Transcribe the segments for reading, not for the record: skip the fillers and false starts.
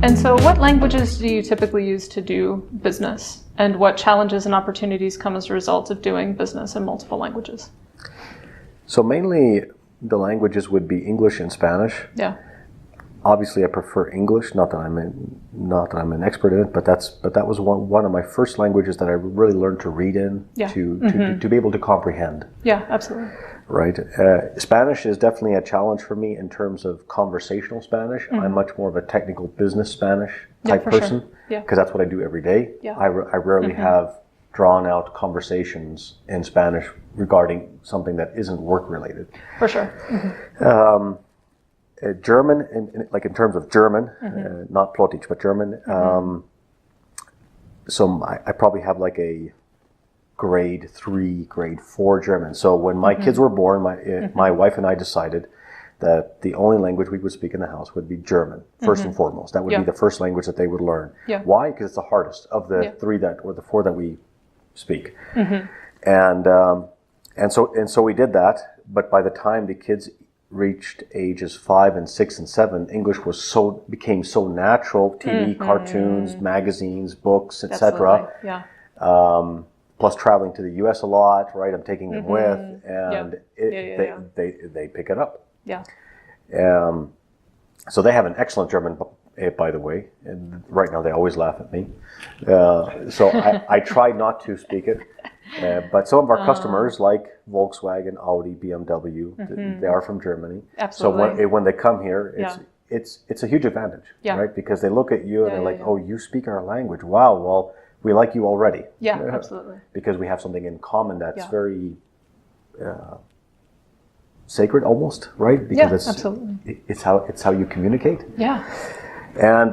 And so what languages do you typically use to do business? And what challenges and opportunities come as a result of doing business in multiple languages? So mainly the languages would be English and Spanish. Yeah. Obviously I prefer English, not that I'm an expert in it, but that was one of my first languages that I really learned to read in, to be able to comprehend. Yeah, absolutely. Right. Spanish is definitely a challenge for me in terms of conversational Spanish. I'm much more of a technical business Spanish type person, because that's what I do every day. Yeah. I rarely have drawn out conversations in Spanish regarding something that isn't work related. For sure. German, in terms of German, not Plotich, but German. So I probably have like a grade 3, grade 4 German. So when my kids were born, my wife and I decided that the only language we would speak in the house would be German, first and foremost. That would be the first language that they would learn. Yeah. Why? Because it's the hardest of the the 4 that we speak. And so we did that. But by the time the kids reached ages 5 and 6 and 7, English became so natural. TV, cartoons, magazines, books, etc. Yeah. Plus traveling to the U.S. a lot, right? I'm taking them with, and they pick it up. Yeah. So they have an excellent German, by the way. And right now they always laugh at me. So I try not to speak it. But some of our customers, like Volkswagen, Audi, BMW, they are from Germany. Absolutely. So when they come here, it's a huge advantage, right? Because they look at you and they're like, "Oh, you speak our language. Wow, well, we like you already." Yeah, absolutely. Because we have something in common that's very sacred, almost, right? Because absolutely. It's how you communicate. Yeah. And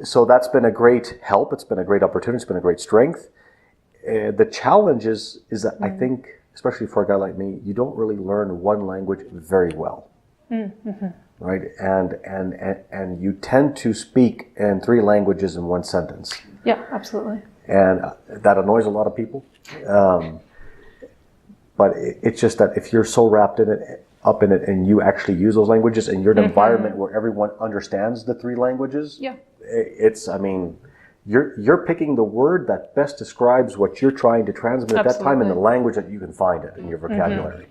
so that's been a great help. It's been a great opportunity. It's been a great strength. The challenge is that I think, especially for a guy like me, you don't really learn one language very well, right? And you tend to speak in 3 languages in one sentence. Yeah, absolutely. And that annoys a lot of people. But it's just that if you're so wrapped up in it, and you actually use those languages, and you're in an environment where everyone understands the 3 languages, you're picking the word that best describes what you're trying to transmit at that time in the language that you can find it in your vocabulary.